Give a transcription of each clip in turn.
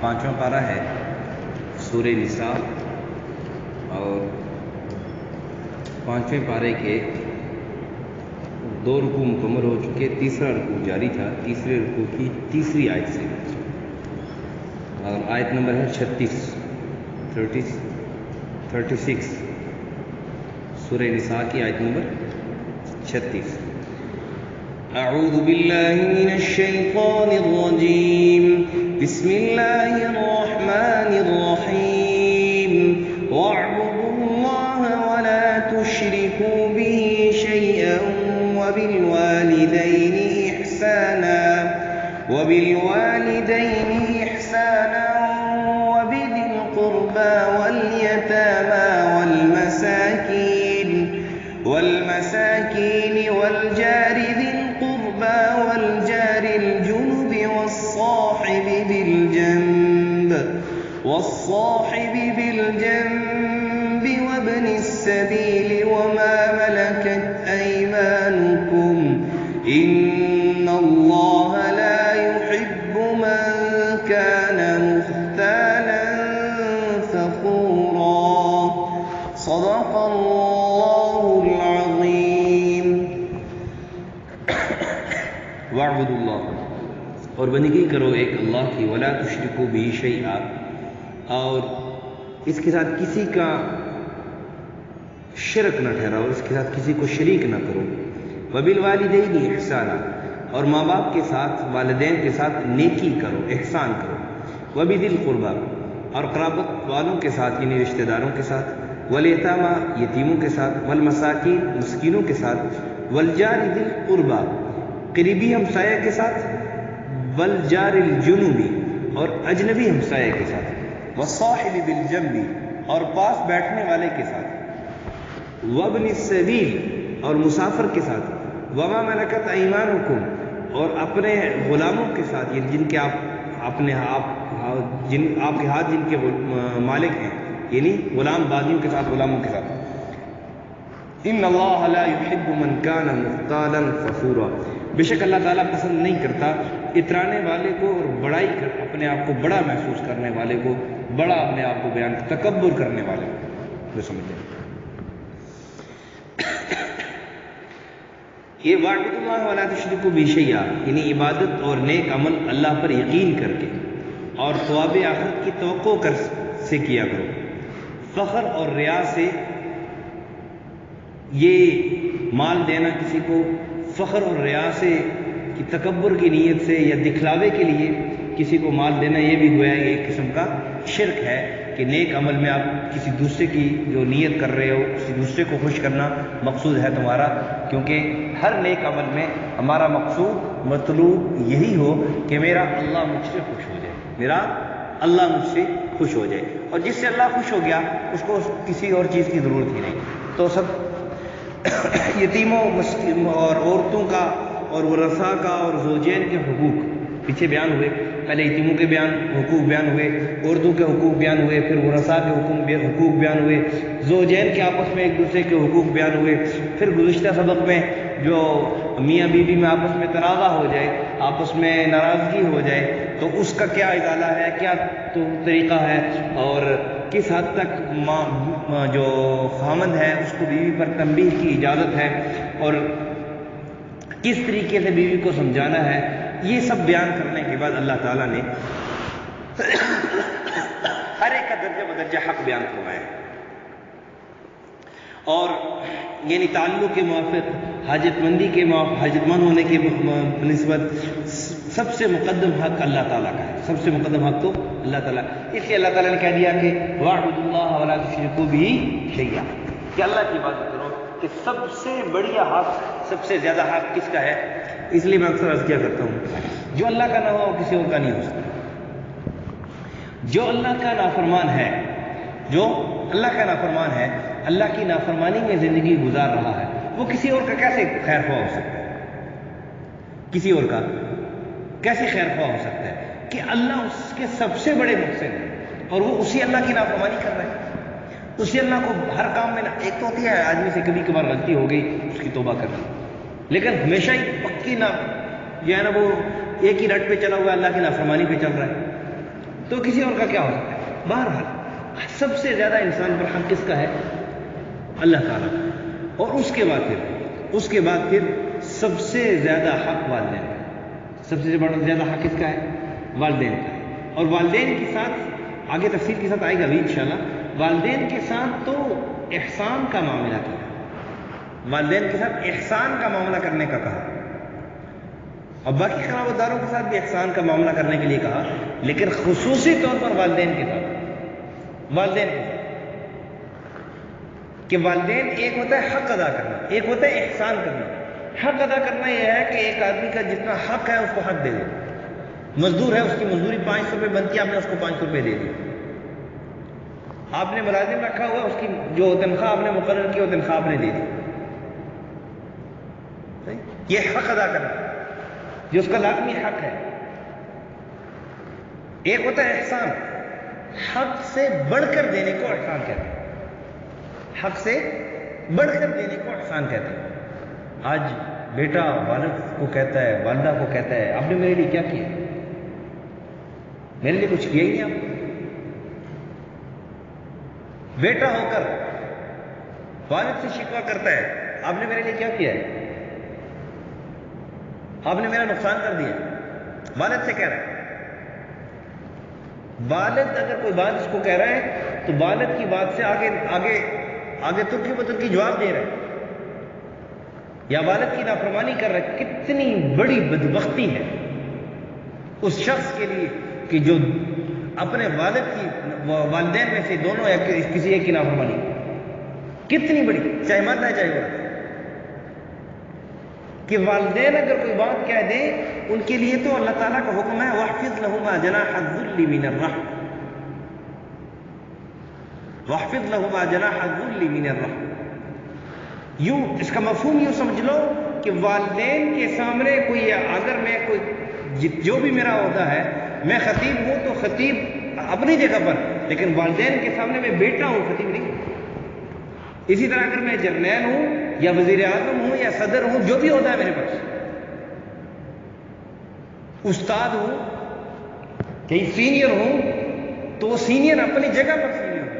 پانچواں پارہ ہے سورہ نساء، اور پانچویں پارے کے 2 رکوع مکمل ہو چکے، تیسرا رکوع جاری تھا تیسرے رکوع کی تیسری آیت سے، اور آیت نمبر ہے 36 سورہ نساء کی آیت نمبر 36۔ اعوذ باللہ من الشیطان الرجیم، بسم اللہ الرحمن الرحیم، واعبدوا اللہ ولا تشرکوا به شیئا وبالوالدین احسانا وبذی القربى واليتامى والمساکین والجار ذی القربى والجار الجنب والصاحب بالجنب وابن السبيل وما ملكت أيمانكم إن الله لا يحب من كان مختالا فخورا۔ صدق الله العظيم۔ واعبدوا اللہ، اور بندگی کرو ایک اللہ کی، ولا تشرکوا بہ شیئا، اور اس کے ساتھ کسی کا شرک نہ ٹھہراؤ، اس کے ساتھ کسی کو شریک نہ کرو۔ وبالوالدین احسانا، اور ماں باپ کے ساتھ، والدین کے ساتھ نیکی کرو، احسان کرو۔ وبذی القربى، اور قرابت والوں کے ساتھ یعنی رشتہ داروں کے ساتھ، والیتامى یتیموں کے ساتھ، والمساکین مسکینوں کے ساتھ، والجار ذی القربى قریبی ہمسایہ کے ساتھ، والجار الجنوبی اور اجنبی ہمسایہ کے ساتھ، والصاحب بالجنب اور پاس بیٹھنے والے کے ساتھ، وابن السبیل اور مسافر کے ساتھ، وما ملکت ایمانکم اور اپنے غلاموں کے ساتھ، یعنی جن کے آپ کے ہاتھ جن کے مالک ہیں، یعنی غلام بازیوں کے ساتھ، غلاموں کے ساتھ۔ ان اللہ لا يحب من كان مختالا فخورا، بے شک اللہ تعالیٰ پسند نہیں کرتا اترانے والے کو اور بڑائی کر اپنے آپ کو بڑا محسوس کرنے والے کو، بڑا اپنے آپ کو بیان تکبر کرنے والے کو، جو سمجھتے ہیں۔ یہ واعبدوا اللہ ولا تشرکوا بہ شیئا یعنی عبادت اور نیک عمل اللہ پر یقین کر کے اور ثواب آخرت کی توقع سے کیا کرو۔ فخر اور ریا سے، یہ مال دینا کسی کو فخر اور ریا سے کہ تکبر کی نیت سے یا دکھلاوے کے لیے کسی کو مال دینا، یہ بھی گویا ایک قسم کا شرک ہے کہ نیک عمل میں آپ کسی دوسرے کی جو نیت کر رہے ہو، کسی دوسرے کو خوش کرنا مقصود ہے تمہارا، کیونکہ ہر نیک عمل میں ہمارا مقصود مطلوب یہی ہو کہ میرا اللہ مجھ سے خوش ہو جائے، میرا اللہ مجھ سے خوش ہو جائے، اور جس سے اللہ خوش ہو گیا اس کو کسی اور چیز کی ضرورت ہی نہیں۔ تو سب یتیموں اور عورتوں کا اور ورثاء کا اور زوجین کے حقوق پیچھے بیان ہوئے، پہلے یتیموں کے حقوق بیان ہوئے، عورتوں کے حقوق بیان ہوئے، پھر ورثاء کے حقوق بیان ہوئے، زوجین کے آپس میں ایک دوسرے کے حقوق بیان ہوئے، پھر گزشتہ سبق میں جو میاں بیوی میں آپس میں تنازع ہو جائے، آپس میں ناراضگی ہو جائے تو اس کا کیا ازالہ ہے، کیا طریقہ ہے، اور کس حد تک جو خامند ہے اس کو بیوی پر تنبیہ کی اجازت ہے، اور کس طریقے سے بیوی کو سمجھانا ہے، یہ سب بیان کرنے کے بعد اللہ تعالیٰ نے ہر ایک کا درجہ بدرجہ حق بیان فرمایا ہے، اور یعنی تعلق کے موافق، حاجت مند ہونے کے نسبت سب سے مقدم حق اللہ تعالیٰ کا ہے، سب سے مقدم حق تو اللہ تعالیٰ، اس لیے اللہ تعالیٰ نے کہہ دیا کہ واعبدوا اللہ ولا تشرکوا بہ شیئا، کہ اللہ کی عبادت کرو، کہ سب سے بڑیا حق، سب سے زیادہ حق کس کا ہے؟ اس لیے میں اکثر عرض کیا کرتا ہوں، جو اللہ کا نہ ہو کسی اور کا نہیں ہو سکتا۔ جو اللہ کا نافرمان ہے، جو اللہ کا نافرمان ہے، اللہ کی نافرمانی میں زندگی گزار رہا ہے، وہ کسی اور کا کیسے خیر خواہ ہو سکتا ہے؟ کسی اور کا کیسے خیر خواہ ہو سکتا ہے کہ اللہ اس کے سب سے بڑے محسن ہے اور وہ اسی اللہ کی نافرمانی کر رہے ہیں، اسی اللہ کو ہر کام میں ایک تو ہوتی ہے آدمی سے کبھی کبھار غلطی ہو گئی اس کی توبہ کرنا، لیکن ہمیشہ ہی پکی نہ جو ہے نا وہ ایک ہی رٹ پہ چلا ہوا ہے، اللہ کی نافرمانی پہ چل رہا ہے، تو کسی اور کا کیا ہو سکتا ہے؟ بہرحال سب سے زیادہ انسان پر حق کس کا ہے؟ اللہ تعالیٰ کا۔ اور اس کے بعد پھر سب سے زیادہ حق والدین کا۔ سب سے زیادہ حق کس کا ہے؟ والدین کا۔ اور والدین کے ساتھ آگے تفصیل کے ساتھ آئے گا بھی انشاءاللہ، والدین کے ساتھ تو احسان کا معاملہ کیا، والدین کے ساتھ احسان کا معاملہ کرنے کا کہا، اور باقی خراب داروں کے ساتھ بھی احسان کا معاملہ کرنے کے لیے کہا، لیکن خصوصی طور پر والدین کے ساتھ کہ والدین ایک ہوتا ہے حق ادا کرنا، ایک ہوتا ہے احسان کرنا۔ حق ادا کرنا یہ ہے کہ ایک آدمی کا جتنا حق ہے اس کو حق دے دو۔ مزدور ہے، اس کی مزدوری 500 روپے بنتی ہے، آپ نے اس کو 500 روپے دے دی۔ آپ نے ملازم رکھا ہوا، اس کی جو تنخواہ آپ نے مقرر کی وہ تنخواہ آپ نے دے دی۔ یہ حق ادا کرنا جو اس کا لازمی حق ہے۔ ایک ہوتا ہے احسان، حق سے بڑھ کر دینے کو احسان کہتے ہیں، حق سے بڑھ کر دینے کو احسان کہتے ہیں۔ آج بیٹا والد کو کہتا ہے، والدہ کو کہتا ہے آپ نے میرے لیے کیا کیا؟ میرے لیے کچھ کیا ہی نہیں آپ۔ بیٹا ہو کر والد سے شکوہ کرتا ہے آپ نے میرے لیے کیا کیا ہے؟ آپ نے میرا نقصان کر دیا۔ والد سے کہہ رہا ہے، والد اگر کوئی بات اس کو کہہ رہا ہے تو والد کی بات سے آگے ترکی بترکی جواب دے رہا ہے، یا والد کی نافرمانی کر رہا ہے۔ کتنی بڑی بدبختی ہے اس شخص کے لیے کہ جو اپنے والدین میں سے دونوں یا کسی ایک کی نافرمانی، کتنی بڑی، چاہے مرد ہے چاہے عورت، کہ والدین اگر کوئی بات کہہ دیں ان کے لیے تو اللہ تعالیٰ کا حکم ہے وَاحْفِظْ لَهُمَا جَنَاحَ الذُّلِّ مِنَ الرَّحْمَةِ، وَاحْفِظْ لَهُمَا جَنَاحَ الذُّلِّ مِنَ الرَّحْمَةِ۔ یوں اس کا مفہوم یوں سمجھ لو کہ والدین کے سامنے جو بھی میرا عہدہ ہے، میں خطیب ہوں تو خطیب اپنی جگہ پر، لیکن والدین کے سامنے میں بیٹا ہوں، خطیب نہیں۔ اسی طرح اگر میں جرنیل ہوں یا وزیر اعظم ہوں یا صدر ہوں، جو بھی عہدہ ہے میرے پاس، استاد ہوں کہیں سینئر ہوں، تو وہ سینئر اپنی جگہ پر سینئر ہوں،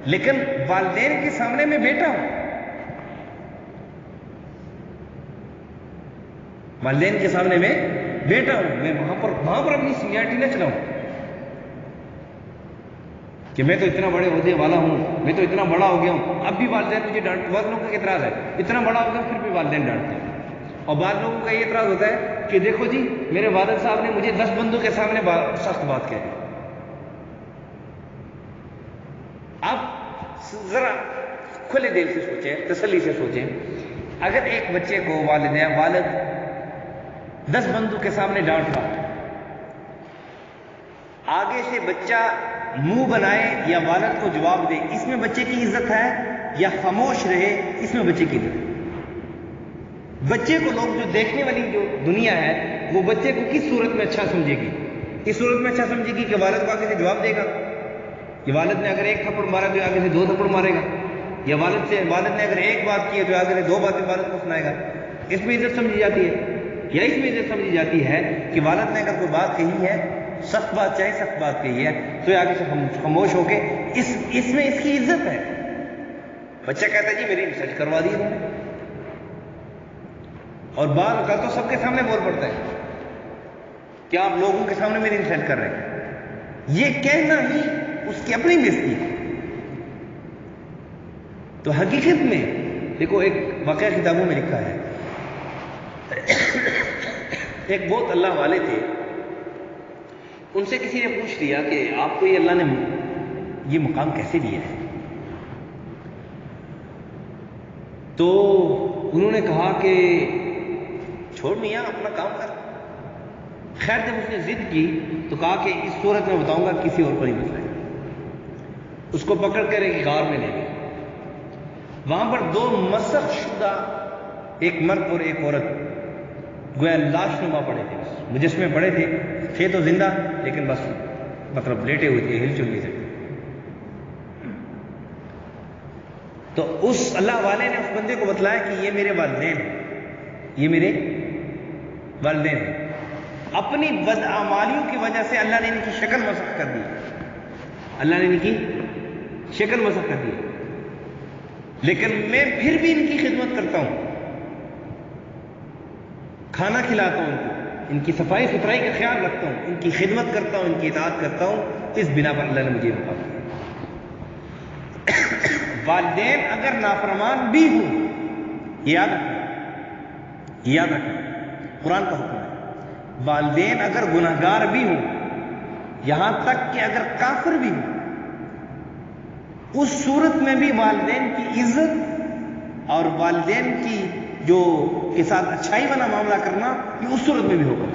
لیکن والدین کے سامنے میں بیٹا ہوں۔ والدین کے سامنے میں بیٹا ہوں، میں وہاں پر اپنی سینئرٹی نہ چلاؤں کہ میں تو اتنا بڑے عہدے والا ہوں، میں تو اتنا بڑا ہو گیا ہوں۔ اب بھی والدین مجھے بعض لوگوں کا اعتراض ہے، اتنا بڑا ہو گیا پھر بھی والدین ڈانٹتے ہیں۔ اور بعض لوگوں کا یہ اعتراض ہوتا ہے کہ دیکھو جی میرے والد صاحب نے مجھے 10 بندوں کے سامنے سخت بات کہہ دی۔ اب ذرا کھلے دل سے سوچیں، تسلی سے سوچیں، اگر ایک بچے کو والد 10 بندوں کے سامنے ڈانٹ رہا، آگے سے بچہ منہ بنائے یا والد کو جواب دے، اس میں بچے کی عزت ہے، یا خاموش رہے اس میں بچے کی عزت ہے؟ بچے کو لوگ جو دیکھنے والی جو دنیا ہے وہ بچے کو کس صورت میں اچھا سمجھے گی؟ اس صورت میں اچھا سمجھے گی کہ والد کو آگے سے جواب دے گا، کہ والد نے اگر 1 تھپڑ مارا تو آگے سے 2 تھپڑ مارے گا، یا والد نے اگر 1 بات کی ہے تو آگے سے 2 باتیں والد کو سنائے گا۔ اس میں عزت سمجھی جاتی ہے، یا اس میں عزت سمجھی جاتی ہے کہ والد نے اگر کوئی بات کہی ہے، سخت بات چاہے سخت بات کہی ہے، تو آگے سے خاموش ہو کے اس میں اس کی عزت ہے۔ بچہ کہتا ہے جی میری ریسرچ کروا دی انہوں نے، اور بعض اوقات تو سب کے سامنے بول پڑتا ہے کہ آپ لوگوں کے سامنے میری انسلٹ کر رہے ہیں۔ یہ کہنا ہی اس کی اپنی بےزتی ہے۔ تو حقیقت میں دیکھو، ایک واقعہ کتابوں میں لکھا ہے، ایک بہت اللہ والے تھے، ان سے کسی نے پوچھ لیا کہ آپ کو یہ اللہ نے یہ مقام کیسے دیا ہے؟ تو انہوں نے کہا کہ چھوڑ میاں اپنا کام کر۔ خیر جب اس نے ضد کی تو کہا کہ اس صورت میں بتاؤں گا، کسی اور پر ہی مسئلہ ہے۔ اس کو پکڑ کر ایک غار میں لے گئے، وہاں پر 2 مسخ شدہ، ایک مرد اور ایک عورت، گویا لاش نما پڑے تھے، مجسمے پڑے تھے تو زندہ، لیکن بس مطلب لیٹے ہوئے تھے، ہل چل نہیں سکتے۔ تو اس اللہ والے نے اس بندے کو بتلایا کہ یہ میرے والدین ہیں، یہ میرے والدین ہیں۔ اپنی بدعمالیوں کی وجہ سے اللہ نے ان کی شکل مسخ کر دی، اللہ نے ان کی شکل مسخ کر دی، لیکن میں پھر بھی ان کی خدمت کرتا ہوں، کھانا کھلاتا ہوں ان کو، ان کی صفائی ستھرائی کا خیال رکھتا ہوں، ان کی خدمت کرتا ہوں، ان کی اطاعت کرتا ہوں، اس بنا پر اللہ نے مجھے مقام دیا۔ والدین اگر نافرمان بھی ہوں، یاد رکھیں، یاد رکھیں، قرآن کا حکم ہے، والدین اگر گناہگار بھی ہوں، یہاں تک کہ اگر کافر بھی ہوں، اس صورت میں بھی والدین کی عزت اور والدین کی جو کے ساتھ اچھائی والا معاملہ کرنا، یہ اس صورت میں بھی ہوگا۔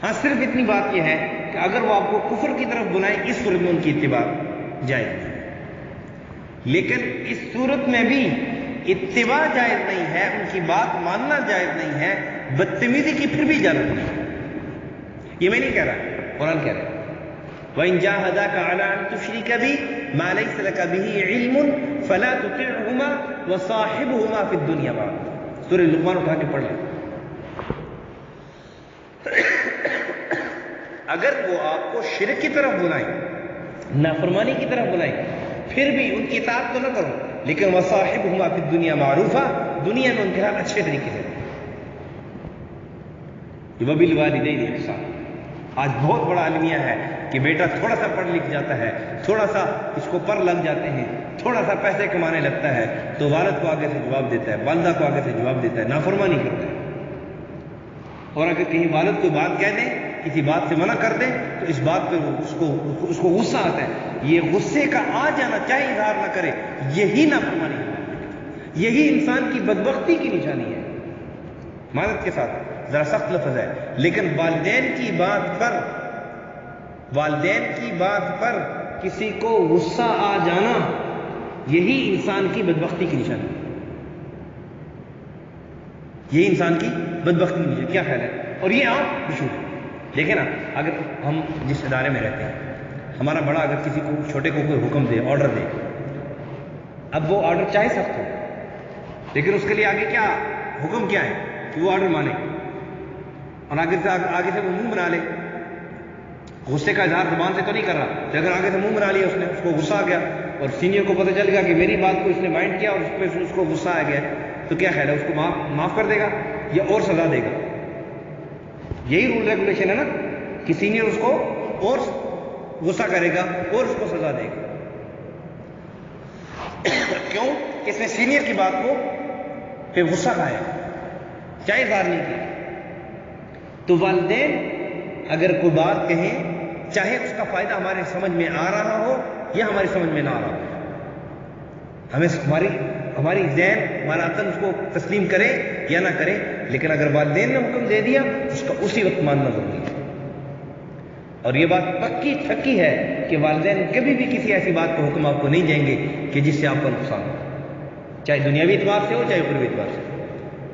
ہاں صرف اتنی بات یہ ہے کہ اگر وہ آپ کو کفر کی طرف بلائیں، اس صورت میں ان کی اتباع جائز نہیں، لیکن اس صورت میں بھی اتباع جائز نہیں ہے، ان کی بات ماننا جائز نہیں ہے، بدتمیزی کی پھر بھی اجازت نہیں ہے۔ یہ میں نہیں کہہ رہا، قرآن کہہ رہا ہے، وَإِن جَاهَدَاكَ عَلَىٰ أَن تُشْرِكَ بِي مَا لَيْسَ لَكَ بِهِ عِلْمٌ فَلَا تُطِعْهُمَا وَصَاحِبْهُمَا فِي الدُّنْيَا مَعْرُوفًا۔ سورہ لقمان اٹھا کے پڑھ لیں۔ اگر وہ آپ کو شرک کی طرف بلائیں، نافرمانی کی طرف بلائیں، پھر بھی ان کی اطاعت تو نہ کرو، لیکن وَصَاحِبْهُمَا فِي الدُّنْيَا مَعْرُوفًا، دنیا میں ان کے ساتھ اچھے طریقے سے۔ وَبِالْوَالِدَيْنِ إِحْسَانًا۔ آج بہت بڑا المیہ ہے کہ بیٹا تھوڑا سا پڑھ لکھ جاتا ہے، تھوڑا سا اس کو پر لگ جاتے ہیں، تھوڑا سا پیسے کمانے لگتا ہے تو والد کو آگے سے جواب دیتا ہے، والدہ کو آگے سے جواب دیتا ہے، نافرمانی کرتا ہے۔ اور اگر کہیں والد کو بات کہہ دیں، کسی بات سے منع کر دیں، تو اس بات پہ اس کو غصہ آتا ہے۔ یہ غصے کا آ جانا، چاہے اظہار نہ کرے، یہی نافرمانی ہے، یہی انسان کی بدبختی کی نشانی ہے۔ معذرت کے ساتھ ذرا سخت لفظ ہے، لیکن والدین کی بات پر کسی کو غصہ آ جانا، یہی انسان کی بدبختی کی نشانی ہے، یہی انسان کی بدبختی کی نشانی۔ کیا خیال ہے؟ اور یہ عام ایشو ہے۔ دیکھیں نا، اگر ہم جس ادارے میں رہتے ہیں، ہمارا بڑا اگر کسی کو چھوٹے کو کوئی حکم دے، آرڈر دے، اب وہ آرڈر چاہے سخت ہو، لیکن اس کے لیے آگے کیا حکم کیا ہے کہ وہ آرڈر مانے، اور آگے سے وہ منہ بنا لے، غصے کا اظہار زبان سے تو نہیں کر رہا، لیکن آگے سے منہ بنا لیا اس نے، اس کو غصہ آ گیا، اور سینئر کو پتہ چل گیا کہ میری بات کو اس نے مائنڈ کیا اور اس پہ اس کو غصہ آ گیا، تو کیا خیال ہے، اس کو معاف کر دے گا یا اور سزا دے گا؟ یہی رول ریگولیشن ہے نا کہ سینئر اس کو اور غصہ کرے گا اور اس کو سزا دے گا۔ کیوں کہ اس نے سینئر کی بات کو پہ غصہ کھایا، چاہے اظہار نہیں کیا۔ تو والدین اگر کوئی بات کہیں، چاہے اس کا فائدہ ہمارے سمجھ میں آ رہا ہو یا ہماری سمجھ میں نہ آ رہا ہو، ہماری ذہن، ہمارا عقل اس کو تسلیم کرے یا نہ کرے، لیکن اگر والدین نے حکم دے دیا اس کا اسی وقت ماننا ضروری ہے۔ اور یہ بات پکی ٹھکی ہے کہ والدین کبھی بھی کسی ایسی بات کا حکم آپ کو نہیں دیں گے کہ جس سے آپ کا نقصان ہو، چاہے دنیاوی اعتبار سے ہو چاہے اخروی اعتبار سے۔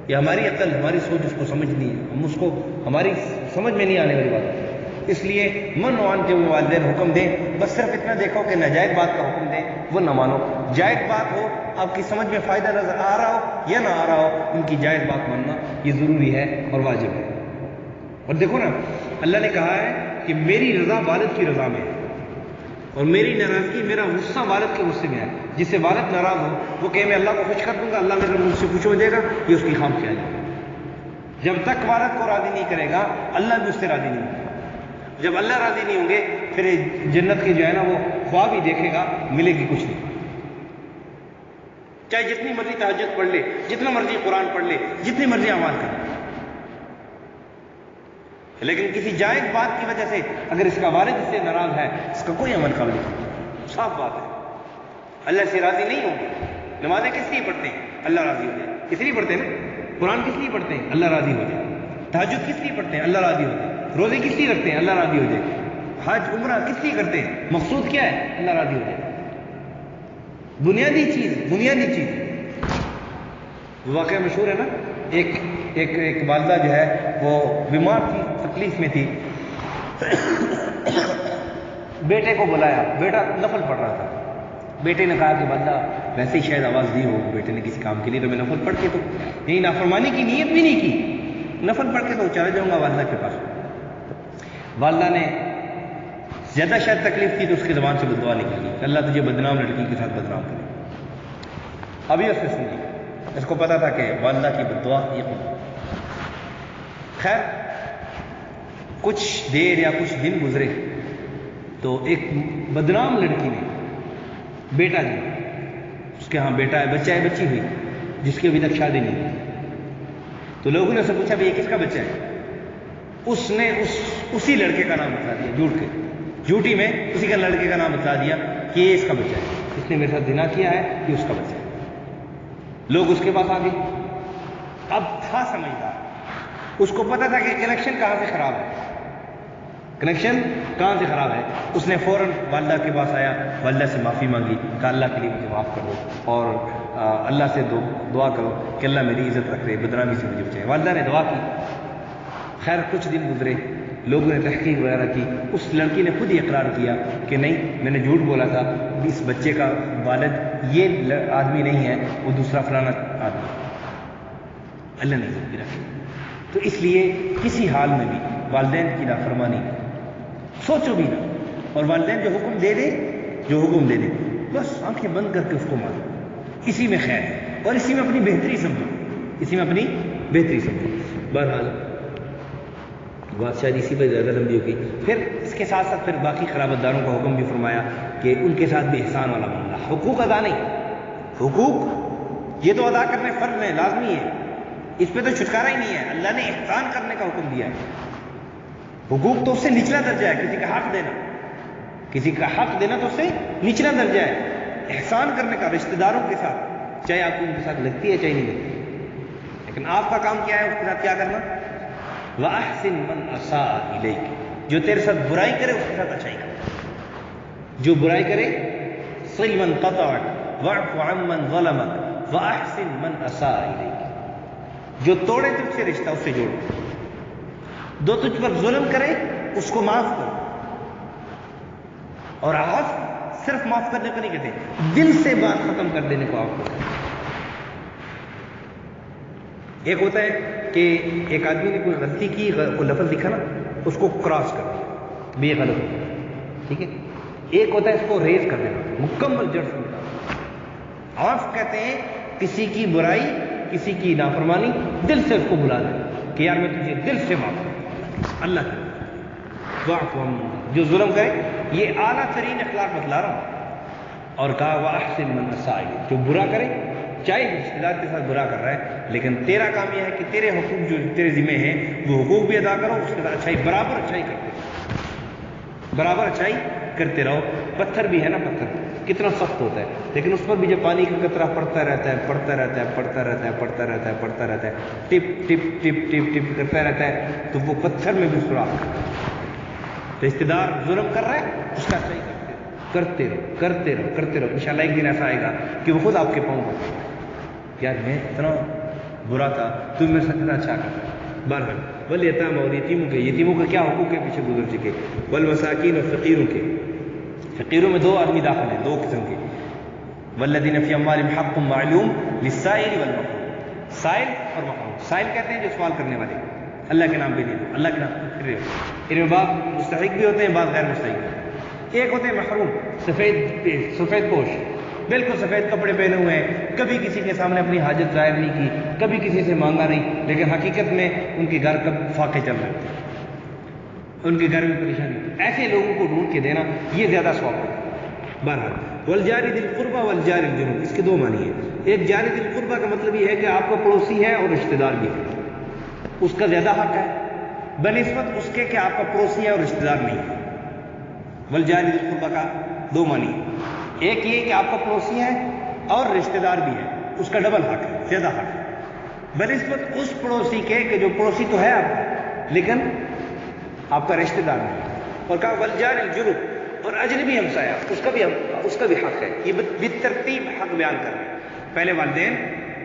یہ ہماری عقل، ہماری سوچ اس کو سمجھ نہیں ہے، ہم اس کو ہماری سمجھ میں نہیں آنے والی بات ہے۔ اس لیے من مان کے وہ والدین حکم دیں، بس صرف اتنا دیکھو کہ ناجائز بات کا حکم دیں وہ نہ مانو، جائز بات ہو، آپ کی سمجھ میں فائدہ نظر آ رہا ہو یا نہ آ رہا ہو، ان کی جائز بات ماننا یہ ضروری ہے اور واجب ہے۔ اور دیکھو نا، اللہ نے کہا ہے کہ میری رضا والد کی رضا میں ہے، اور میری ناراضگی، میرا غصہ والد کے غصے میں ہے۔ جس سے والد ناراض ہو وہ کہ میں اللہ کو خوش کر دوں گا، اللہ میرے مجھ سے پوچھو دے گا، یہ اس کی خام خیال ہے۔ جب تک والد کو راضی نہیں کرے گا، اللہ بھی اس سے راضی نہیں ہوگا۔ جب اللہ راضی نہیں ہوں گے، پھر جنت کے جو ہے نا وہ خواب ہی دیکھے گا، ملے گی کچھ نہیں۔ چاہے جتنی مرضی تہجد پڑھ لے، جتنا مرضی قرآن پڑھ لے، جتنی مرضی اعمال کرے، لیکن کسی جائز بات کی وجہ سے اگر اس کا والد اس سے ناراض ہے، اس کا کوئی عمل قابل نہیں۔ صاف بات ہے، اللہ سے راضی نہیں ہوں گے۔ نمازیں کس لیے پڑھتے ہیں؟ اللہ راضی ہو جائے، اس لیے پڑھتے ہیں نا۔ قرآن کس لیے پڑھتے ہیں؟ اللہ راضی ہو جائے۔ تہجد کس لیے پڑھتے ہیں؟ اللہ راضی ہو جائے۔ روزے کس لیے رکھتے ہیں؟ اللہ راضی ہو جائے۔ حج عمرہ کس لیے کرتے ہیں؟ مقصود کیا ہے؟ اللہ راضی ہو جائے۔ بنیادی چیز واقعہ مشہور ہے نا، ایک والدہ جو ہے وہ بیمار تھی، تکلیف میں تھی، بیٹے کو بلایا، بیٹا نفل پڑھ رہا تھا، بیٹے نے کہا کہ والدہ ویسے ہی شاید آواز دی ہو بیٹے نے کسی کام کے لیے، تو میں نفل پڑھ کے تو یہی نافرمانی کی نیت بھی نہیں کی، نفل پڑھ کے تو چلا جاؤں گا والدہ کے پاس. والدہ نے زیادہ شاید تکلیف کی تو اس کی زبان سے بددعا نکل گئی کہ اللہ تجھے بدنام لڑکی کے ساتھ بدنام کرے. ابھی اس نے سن لی, اس کو پتا تھا کہ والدہ کی بددعا یہ قبول. خیر کچھ دیر یا کچھ دن گزرے تو ایک بدنام لڑکی نے بیٹا دیا. اس کے ہاں بیٹا ہے, بچہ ہے, بچی ہوئی جس کی ابھی تک شادی نہیں ہوئی. تو لوگوں نے اسے پوچھا بھائی یہ کس کا بچہ ہے؟ اس نے اسی لڑکے کا نام بتا دیا, جھوٹی میں اسی کا لڑکے کا نام بتا دیا کہ یہ اس کا بچہ ہے, اس نے میرے ساتھ زنا کیا ہے, یہ اس کا بچہ ہے. لوگ اس کے پاس آ گئے. اب تھا سمجھدار, اس کو پتا تھا کہ کنیکشن کہاں سے خراب ہے, کنیکشن کہاں سے خراب ہے. اس نے فوراً والدہ کے پاس آیا, والدہ سے معافی مانگی, کہا اللہ کے لیے مجھے معاف کر دو اور اللہ سے دعا کرو کہ اللہ میری عزت رکھ رہے, بدنامی سے مجھے بچائے. والدہ نے دعا کی. خیر کچھ دن گزرے, لوگوں نے تحقیق وغیرہ کی. اس لڑکی نے خود ہی اقرار کیا کہ نہیں میں نے جھوٹ بولا تھا, اس بچے کا والد یہ آدمی نہیں ہے, وہ دوسرا فلانا آدمی. اللہ نے عزت بھی رکھی. تو اس لیے کسی حال میں بھی والدین کی نافرمانی سوچو بھی نہ, اور والدین جو حکم دے دے بس آنکھیں بند کر کے اس کو مانو. اسی میں خیر ہے اور اسی میں اپنی بہتری سمجھو. بہرحال بات شاید اسی پہ زیادہ لمبی ہوگی. پھر اس کے ساتھ ساتھ پھر باقی خرابت داروں کا حکم بھی فرمایا کہ ان کے ساتھ بھی احسان والا معاملہ. حقوق ادا نہیں, حقوق یہ تو ادا کرنے فرض ہے, لازمی ہے, اس پہ تو چھٹکارا ہی نہیں ہے. اللہ نے احسان کرنے کا حکم دیا ہے. حقوق تو اس سے نچلا درجہ ہے, کسی کا حق دینا تو اس سے نچلا درجہ ہے. احسان کرنے کا رشتہ داروں کے ساتھ, چاہے آپ کو ان کے ساتھ لگتی ہے چاہے نہیں لگتی, لیکن آپ کا کام کیا ہے اس کے ساتھ کیا کرنا. وَأَحْسِن مَنْ أَسَاءَ إِلَيْكَ, جو تیرے ساتھ برائی کرے اس کے ساتھ اچھائی کر. جو برائی کرے صِلْ مَنْ قَطَعَكَ وَاعْفُ عَمَّنْ ظَلَمَكَ وَأَحْسِن مَنْ أَسَاءَ إِلَيْكَ, جو توڑے تجھ سے رشتہ اس سے جوڑو, جو تجھ پر ظلم کرے اس کو معاف کرو. اور عفو صرف معاف کرنے کو نہیں کہتے, دل سے بات ختم کر دینے کو عفو کہتے. ایک ہوتا ہے کہ ایک آدمی نے کوئی غلطی کی, کوئی لفظ لکھا نا, اس کو کراس کر دیا, بھی یہ غلط ہو گیا, ٹھیک ہے. ایک ہوتا ہے اس کو ریز کر دینا, مکمل جڑ سے مٹانا. عفو کہتے ہیں کسی کی برائی, کسی کی نافرمانی دل سے اس کو بلا دینا کہ یار میں تجھے دل سے معاف کرتا ہوں اللہ کے. جو ظلم کرے, یہ اعلیٰ ترین اخلاق بتلا رہا ہوں. اور کہا وَأَحْسِن مَنْ أَسَاءَ, جو برا کرے, چاہے رشتے دار کے ساتھ برا کر رہا ہے, لیکن تیرا کام یہ ہے کہ تیرے حقوق جو تیرے ذمہ ہیں وہ حقوق بھی ادا کرو, اس کے ساتھ اچھائی, برابر اچھائی کرتے رہو. پتھر بھی ہے نا, پتھر کتنا سخت ہوتا ہے, لیکن اس پر بھی جب پانی کا قطرہ پڑتا رہتا ہے, ٹپ ٹپ ٹپ ٹپ ٹپ کرتا رہتا ہے, تو وہ پتھر میں بھی سوراخ کرتا ہے. رشتے دار ظلم کر رہا ہے, اس کا اچھائی کرتے رہو. انشاءاللہ ایک دن ایسا آئے گا کہ وہ خود آپ کے پاؤں پر, یار میں اتنا برا تھا, تم میرے ساتھ اتنا اچھا کرتا. بہرحال والیتامی, اور یتیموں کا کیا حقوق ہے پیچھے گزر چکے. والمساکین, اور فقیروں کے. فقیروں میں دو آدمی داخل ہیں, دو قسم کے. والذین فی اموالہم حق معلوم للسائل والمحروم, سائل اور محروم. سائل کہتے ہیں جو سوال کرنے والے, اللہ کے نام پہ دے دو, اللہ کے نام پہ دے دو. ان میں بعض مستحق بھی ہوتے ہیں, بعض غیر مستحق بھی ہوتے ہیں. ایک ہوتے ہیں محروم, سفید پوش, بالکل سفید کپڑے پہنے ہوئے ہیں, کبھی کسی کے سامنے اپنی حاجت ظاہر نہیں کی, کبھی کسی سے مانگا نہیں, لیکن حقیقت میں ان کے گھر کب فاقے چل رہے ہیں, ان کے گھر میں پریشانی. ایسے لوگوں کو ڈھونڈ کے دینا یہ زیادہ ثواب ہے. بہرحال والجار ذی القربى والجار الجنب, اس کے دو معنی ہیں. ایک جار ذی القربى کا مطلب یہ ہے کہ آپ کا پڑوسی ہے اور رشتہ دار بھی ہے, اس کا زیادہ حق ہے بنسبت اس کے کہ آپ کا پڑوسی ہے اور رشتہ دار نہیں ہے. والجار ذی القربى کا دو معنی ہے. ایک یہ کہ آپ کا پڑوسی ہے اور رشتہ دار بھی ہے, اس کا ڈبل حق ہے, زیادہ حق ہے بنسبت اس پڑوسی کے کہ جو پڑوسی تو ہے آپ کا لیکن آپ کا رشتہ دار نہیں. اور کہا والجار الجنب, اور اجنبی ہمسایہ, اس کا بھی حق ہے. یہ بالترتیب حق بیان کر رہے ہیں. پہلے والدین,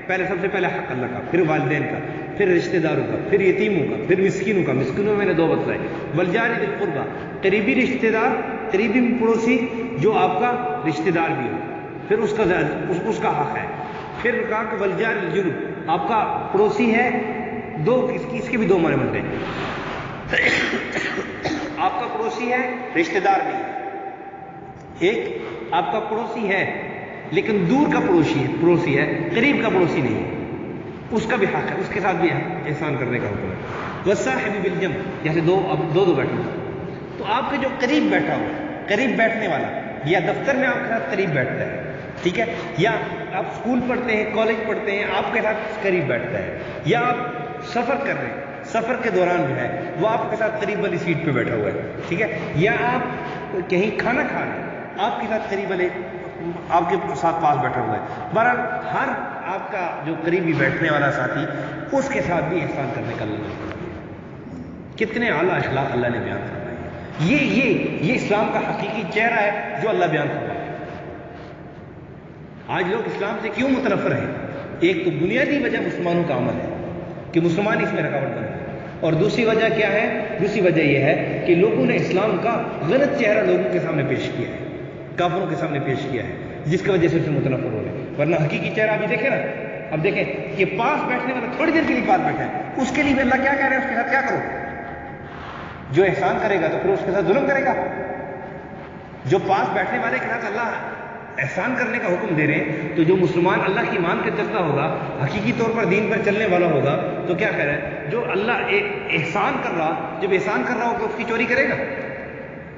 سب سے پہلے حق اللہ کا, پھر والدین کا, پھر رشتہ داروں کا, پھر یتیموں کا, پھر مسکینوں کا. مسکینوں میں نے دو بتلائے. والجار ذی القربى, قریبی رشتہ دار, قریبی پڑوسی جو آپ کا رشتہ دار بھی ہو, پھر اس کا حق ہے. پھر کہا کہ والجار الجنب, آپ کا پڑوسی ہے اس کے بھی 2 معنی بنتے ہیں. آپ کا پڑوسی ہے رشتہ دار نہیں ہے. ایک آپ کا پڑوسی ہے لیکن دور کا پڑوسی ہے قریب کا پڑوسی نہیں ہے. اس کا بھی حق ہے, اس کے ساتھ بھی احسان کرنے کا حکم ہے. والصاحب بالجنب, جیسے دو بیٹھے ہو تو آپ کے جو قریب بیٹھا ہو, قریب بیٹھنے والا, یا دفتر میں آپ کے ساتھ قریب بیٹھتا ہے, ٹھیک ہے, یا آپ اسکول پڑھتے ہیں کالج پڑھتے ہیں آپ کے ساتھ قریب بیٹھتا ہے, یا آپ سفر کر رہے ہیں سفر کے دوران جو ہے وہ آپ کے ساتھ قریب والی سیٹ پہ بیٹھا ہوا ہے, ٹھیک ہے, یا آپ کہیں کھانا کھا رہے ہیں آپ کے ساتھ قریب والے آپ کے ساتھ پاس بیٹھا ہوا ہے. بہرحال ہر آپ کا جو قریبی بیٹھنے والا ساتھی اس کے ساتھ بھی احسان کرنے کا اللہ نے. کتنے اعلیٰ اخلاق اللہ نے بیان فرمائے ہیں. یہ اسلام کا حقیقی چہرہ ہے جو اللہ بیان فرمایا ہے. آج لوگ اسلام سے کیوں متنفر ہیں؟ ایک تو بنیادی وجہ مسلمانوں کا عمل ہے کہ مسلمان اس میں رکاوٹ بنے, اور دوسری وجہ کیا ہے؟ دوسری وجہ یہ ہے کہ لوگوں نے اسلام کا غلط چہرہ لوگوں کے سامنے پیش کیا ہے, کافروں کے سامنے پیش کیا ہے, جس کی وجہ سے اسے متنفر ہو رہے ہیں. ورنہ حقیقی چہرہ ابھی دیکھیں نا, اب دیکھیں کہ پاس بیٹھنے والا تھوڑی دیر کے لیے پاس بیٹھا ہے, اس کے لیے بھی اللہ کیا کہہ رہے ہیں اس کے ساتھ کیا کرو؟ جو احسان کرے گا تو پھر اس کے ساتھ ظلم کرے گا. جو پاس بیٹھنے والے کے ساتھ اللہ احسان کرنے کا حکم دے رہے ہیں, تو جو مسلمان اللہ کی مان کے چلتا ہوگا, حقیقی طور پر دین پر چلنے والا ہوگا, تو کیا کہہ رہا ہے؟ جو اللہ احسان کر رہا, جب احسان کر رہا ہو تو اس کی چوری کرے گا,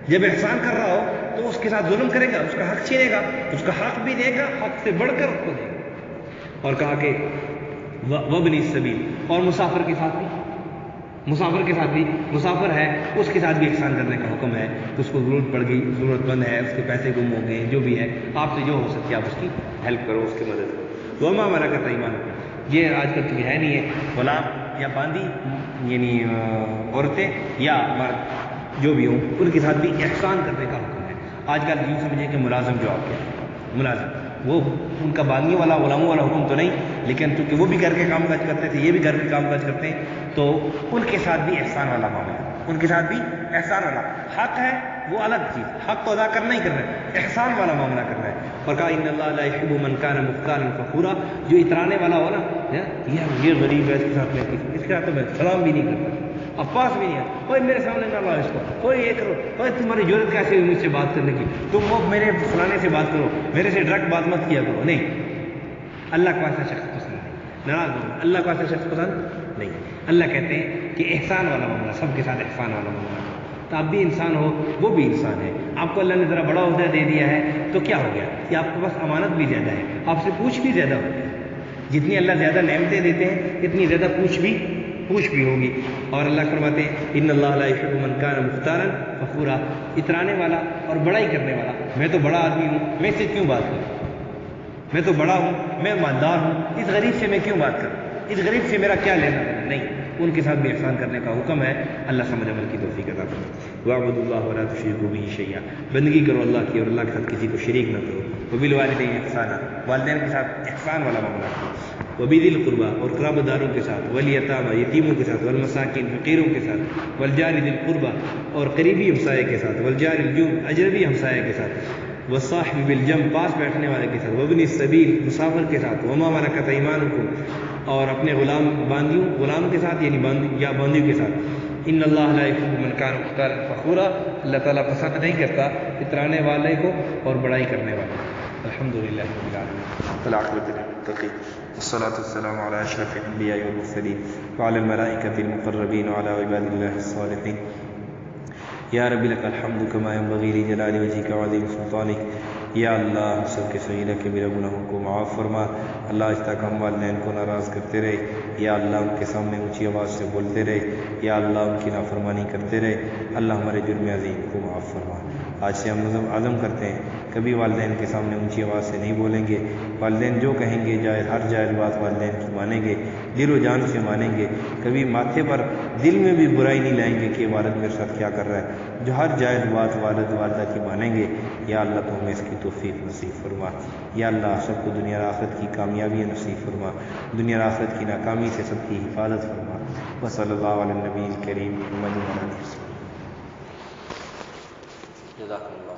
جب احسان کر رہا ہو تو اس کے ساتھ ظلم کرے گا, اس کا حق چھینے گا, اس کا حق بھی دے گا, حق سے بڑھ کر اس کو دے گا. اور کہا کہ وابن السبیل, اور مسافر کے ساتھ بھی مسافر ہے اس کے ساتھ بھی احسان کرنے کا حکم ہے. اس کو ضرورت پڑ گئی, ضرورت مند ہے, اس کے پیسے گم ہو گئے, جو بھی ہے آپ سے جو ہو سکے آپ اس کی ہیلپ کرو, اس کی مدد کرو. وما ملکت ایمانکم, یہ آج کل تو ہے نہیں ہے, غلام یا باندی یعنی عورتیں یا مرد جو بھی ہوں ان کے ساتھ بھی احسان کرنے کا حکم ہے. آج کل یوں سمجھیں کہ ملازم جو آپ کے ملازم وہ ان کا باندیوں والا غلاموں والا حکم تو نہیں, لیکن چونکہ وہ بھی گھر کے کام کاج کرتے تھے, یہ بھی گھر کے کام کاج کرتے ہیں, تو ان کے ساتھ بھی احسان والا معاملہ, ان کے ساتھ بھی احسان والا حق ہے, وہ الگ چیز, حق تو ادا کرنا ہی کرنا ہے, احسان والا معاملہ کرنا ہے. اور کہا ان اللہ لا یحب من کان مختالا فخورا, جو اترانے والا ہو نا, یہ غریب ہے, اس کے ساتھ اس کے ساتھ تو میں سلام بھی نہیں کرتا, اب پاس بھی نہیں ہے, کوئی میرے سامنے نہ لاؤ اس کو, کوئی یہ کرو, کوئی تمہاری ضرورت کیسے ہوئی مجھ سے بات کرنے کی, تم وہ میرے فلانے سے بات کرو, میرے سے ڈائریکٹ بات مت کیا کرو. نہیں, اللہ کو ایسا شخص پسند نہیں, ناراض ہو, اللہ کو ایسا شخص پسند نہیں. اللہ کہتے ہیں کہ احسان والا معاملہ, سب کے ساتھ احسان والا معاملہ. تو آپ بھی انسان ہو, وہ بھی انسان ہے. آپ کو اللہ نے ذرا بڑا عہدہ دے دیا ہے تو کیا ہو گیا کہ آپ کے پاس امانت بھی زیادہ ہے, آپ سے پوچھ بھی زیادہ ہوتی ہے. جتنی اللہ زیادہ نعمتیں دیتے ہیں اتنی زیادہ پوچھ بھی ہوگی. اور اللہ فرماتے ہیں ان اللہ لا یحب من کان مختالا فخورا, اترانے والا اور بڑائی کرنے والا. میں تو بڑا آدمی ہوں, میں اس سے کیوں بات کروں, میں تو بڑا ہوں, میں مالدار ہوں, اس غریب سے میں کیوں بات کروں, اس غریب سے میرا کیا لینا دینا. نہیں, ان کے ساتھ بھی احسان کرنے کا حکم ہے. اللہ سمجھ عمل کی توفیق عطا فرمائے. واعبدوا اللہ ولا تشرکوا به شیئا, بندگی کرو اللہ کی اور اللہ کے ساتھ کسی کو شریک نہ کرو. وبالوالدین احسانا, والدین کے ساتھ احسان والا معاملہ کرو. وبذی القربى, اور قرابت داروں کے ساتھ, والیتامى, یتیموں کے ساتھ, والمساکین, فقیروں کے ساتھ, والجار ذی القربى, اور قریبی ہمسائے کے ساتھ, والجار الجنب, اجنبی ہمسائے کے ساتھ, والصاحب بالجنب, پاس بیٹھنے والے کے ساتھ, وابن السبیل, مسافر کے ساتھ, وما ملکت ایمانکم, اور اپنے غلام کے ساتھ یعنی باندیوں کے ساتھ. ان اللہ لا یحب من کان مختالا فخورا, اللہ تعالیٰ پسند نہیں کرتا اترانے والے کو اور بڑائی کرنے والے کو. الحمدللہ رب العالمین, والعاقبۃ للمتقین, والصلاۃ والسلام علی اشرف الانبیاء والمرسلین وعلی الملائکۃ المقربین وعلی عباد اللہ الصالحین. یا رب لک الحمد کما ینبغی لجلال وجہک وعظیم سلطانک. یا اللہ, سب کے صغیرہ کبیرہ گناہوں کو معاف فرما. اللہ آج تک ہم والدین کو ناراض کرتے رہے, یا اللہ ان کے سامنے اونچی آواز سے بولتے رہے, یا اللہ ان کی نافرمانی کرتے رہے. اللہ ہمارے جرم عظیم کو معاف فرما. آج سے ہم عزم کرتے ہیں کبھی والدین کے سامنے اونچی آواز سے نہیں بولیں گے. والدین جو کہیں گے ہر جائز بات والدین کی مانیں گے, دل و جان سے مانیں گے. کبھی ماتھے پر دل میں بھی برائی نہیں لائیں گے کہ والد میرے ساتھ کیا کر رہا ہے. جو ہر جائز بات والد والدہ کی مانیں گے, یا اللہ تو ہمیں اس کی توفیق نصیب فرما. یا اللہ سب کو دنیا اور آخرت کی کامیابی نصیب فرما, دنیا اور آخرت کی ناکامی سے سب کی حفاظت فرما. وصلی اللہ علی النبی الکریم محمد. جزاک اللہ.